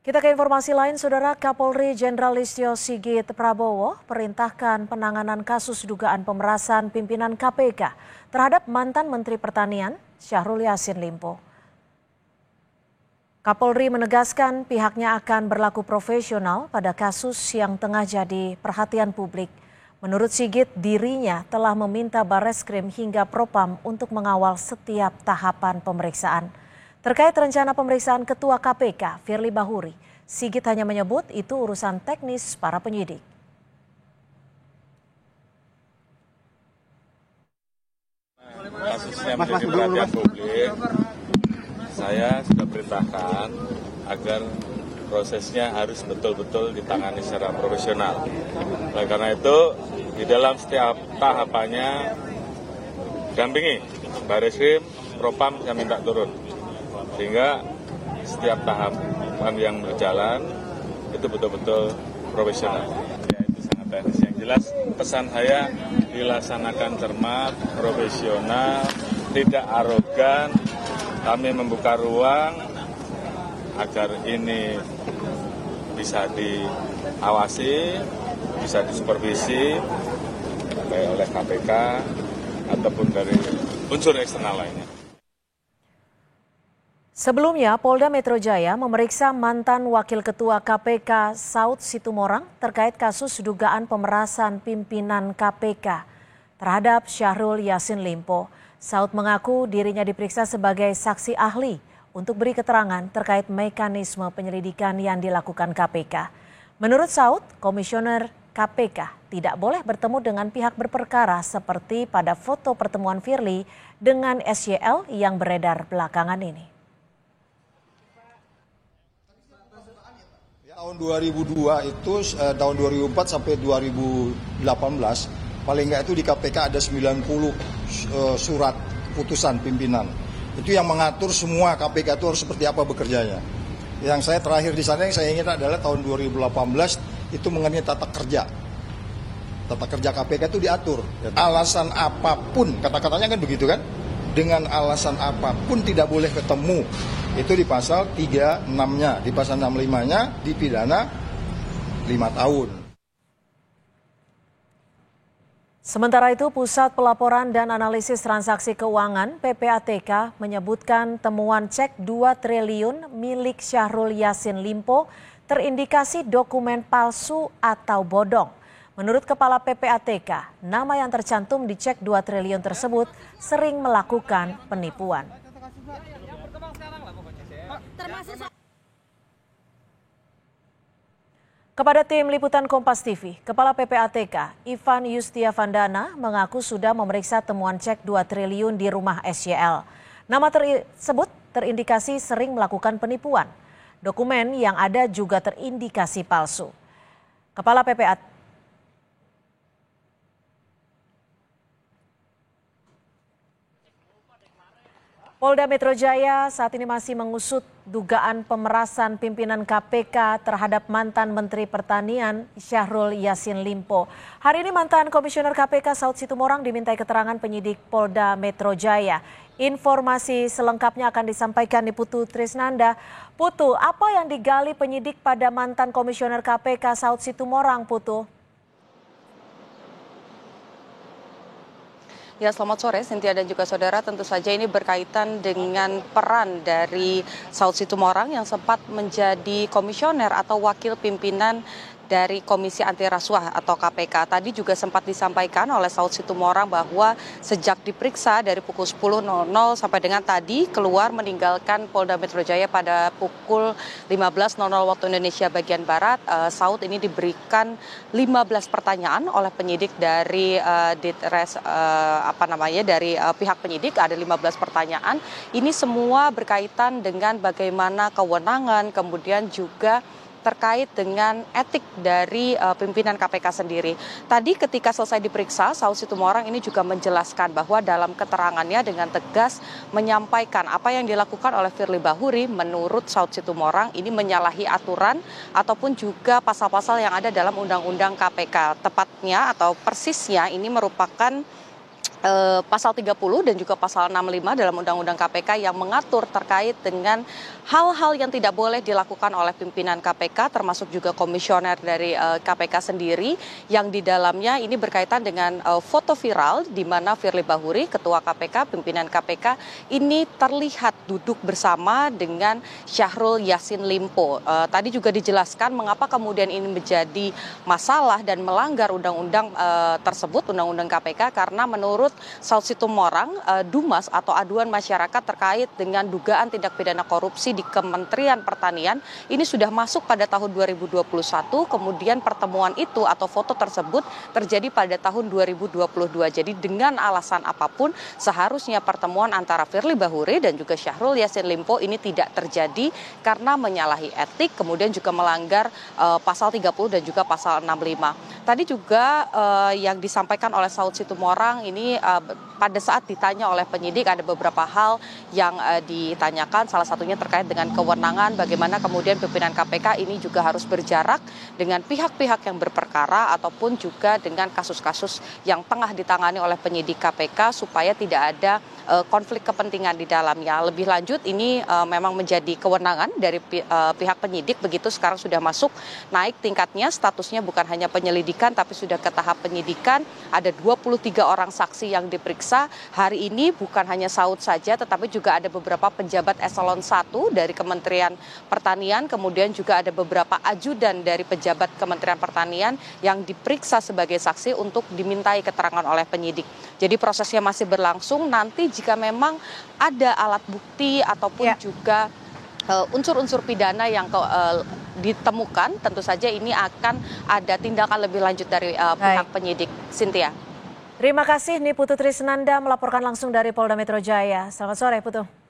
Kita ke informasi lain, Saudara. Kapolri Jenderal Listio Sigit Prabowo perintahkan penanganan kasus dugaan pemerasan pimpinan KPK terhadap mantan Menteri Pertanian Syahrul Yassin Limpo. Kapolri menegaskan pihaknya akan berlaku profesional pada kasus yang tengah jadi perhatian publik. Menurut Sigit, dirinya telah meminta Barreskrim hingga Propam untuk mengawal setiap tahapan pemeriksaan. Terkait rencana pemeriksaan Ketua KPK, Firly Bahuri, Sigit hanya menyebut itu urusan teknis para penyidik. Kasusnya menjadi perhatian publik, saya sudah perintahkan agar prosesnya harus betul-betul ditangani secara profesional. Oleh karena itu, di dalam setiap tahapannya, dampingi Barreskrim, Propam saya minta turun. Sehingga setiap tahapan yang berjalan itu betul-betul profesional. Ya, itu sangat teknis. Yang jelas pesan saya dilaksanakan cermat, profesional, tidak arogan. Kami membuka ruang agar ini bisa diawasi, bisa disupervisi baik oleh KPK ataupun dari unsur eksternal lainnya. Sebelumnya, Polda Metro Jaya memeriksa mantan Wakil Ketua KPK Saud Situmorang terkait kasus dugaan pemerasan pimpinan KPK terhadap Syahrul Yassin Limpo. Saud mengaku dirinya diperiksa sebagai saksi ahli untuk beri keterangan terkait mekanisme penyelidikan yang dilakukan KPK. Menurut Saud, Komisioner KPK tidak boleh bertemu dengan pihak berperkara seperti pada foto pertemuan Firly dengan SYL yang beredar belakangan ini. Tahun 2002 itu, tahun 2004 sampai 2018, paling nggak itu di KPK ada 90 surat putusan pimpinan. Itu yang mengatur semua KPK itu harus seperti apa bekerjanya. Yang saya terakhir di sana yang saya ingat adalah tahun 2018 itu mengenai tata kerja. Tata kerja KPK itu diatur. Alasan apapun, kata-katanya kan begitu kan? Dengan alasan apapun tidak boleh ketemu. Itu di pasal 36-nya, di pasal 65-nya dipidana 5 tahun. Sementara itu, Pusat Pelaporan dan Analisis Transaksi Keuangan (PPATK) menyebutkan temuan cek 2 triliun milik Syahrul Yassin Limpo terindikasi dokumen palsu atau bodong. Menurut Kepala PPATK, nama yang tercantum di cek 2 triliun tersebut sering melakukan penipuan. Kepada tim Liputan Kompas TV, Kepala PPATK Ivan Yustiavandana mengaku sudah memeriksa temuan cek 2 triliun di rumah SYL. Nama tersebut terindikasi sering melakukan penipuan. Dokumen yang ada juga terindikasi palsu. Kepala PPATK Polda Metro Jaya saat ini masih mengusut dugaan pemerasan pimpinan KPK terhadap mantan Menteri Pertanian Syahrul Yassin Limpo. Hari ini mantan Komisioner KPK Saud Situmorang dimintai keterangan penyidik Polda Metro Jaya. Informasi selengkapnya akan disampaikan di Putu Trisnanda. Putu, apa yang digali penyidik pada mantan Komisioner KPK Saud Situmorang, Putu? Ya, selamat sore Cynthia dan juga saudara. Tentu saja ini berkaitan dengan peran dari Saud Situmorang yang sempat menjadi komisioner atau wakil pimpinan dari Komisi Anti Rasuah atau KPK. Tadi juga sempat disampaikan oleh Saud Situmorang bahwa sejak diperiksa dari pukul 10.00 sampai dengan tadi keluar meninggalkan Polda Metro Jaya pada pukul 15.00 waktu Indonesia bagian Barat, Saud ini diberikan 15 pertanyaan oleh penyidik dari dari pihak penyidik. Ada 15 pertanyaan. Ini semua berkaitan dengan bagaimana kewenangan, kemudian juga terkait dengan etik dari pimpinan KPK sendiri. Tadi ketika selesai diperiksa, Saud Situmorang ini juga menjelaskan bahwa dalam keterangannya dengan tegas menyampaikan apa yang dilakukan oleh Firly Bahuri menurut Saud Situmorang ini menyalahi aturan ataupun juga pasal-pasal yang ada dalam Undang-Undang KPK. Tepatnya atau persisnya ini merupakan pasal 30 dan juga pasal 65 dalam Undang-Undang KPK yang mengatur terkait dengan hal-hal yang tidak boleh dilakukan oleh pimpinan KPK, termasuk juga komisioner dari KPK sendiri, yang di dalamnya ini berkaitan dengan foto viral di mana Firly Bahuri, Ketua KPK, pimpinan KPK, ini terlihat duduk bersama dengan Syahrul Yassin Limpo. Tadi juga dijelaskan mengapa kemudian ini menjadi masalah dan melanggar undang-undang tersebut, Undang-Undang KPK, karena menurut Saud Situmorang, Dumas atau aduan masyarakat terkait dengan dugaan tindak pidana korupsi di Kementerian Pertanian ini sudah masuk pada tahun 2021, kemudian pertemuan itu atau foto tersebut terjadi pada tahun 2022. Jadi dengan alasan apapun seharusnya pertemuan antara Firly Bahuri dan juga Syahrul Yassin Limpo ini tidak terjadi karena menyalahi etik, kemudian juga melanggar pasal 30 dan juga pasal 65. Tadi juga yang disampaikan oleh Saud Situmorang ini pada saat ditanya oleh penyidik ada beberapa hal yang ditanyakan, salah satunya terkait dengan kewenangan bagaimana kemudian pimpinan KPK ini juga harus berjarak dengan pihak-pihak yang berperkara ataupun juga dengan kasus-kasus yang tengah ditangani oleh penyidik KPK supaya tidak ada konflik kepentingan di dalamnya. Lebih lanjut ini memang menjadi kewenangan dari pihak penyidik, begitu sekarang sudah masuk naik tingkatnya, statusnya bukan hanya penyelidikan tapi sudah ke tahap penyidikan. Ada 23 orang saksi yang diperiksa hari ini, bukan hanya Saud saja tetapi juga ada beberapa pejabat eselon 1 dari Kementerian Pertanian, kemudian juga ada beberapa ajudan dari pejabat Kementerian Pertanian yang diperiksa sebagai saksi untuk dimintai keterangan oleh penyidik. Jadi prosesnya masih berlangsung, nanti jika memang ada alat bukti ataupun juga unsur-unsur pidana yang ditemukan, tentu saja ini akan ada tindakan lebih lanjut dari pihak penyidik. Cynthia. Terima kasih Niputu Trisnanda melaporkan langsung dari Polda Metro Jaya. Selamat sore Putu.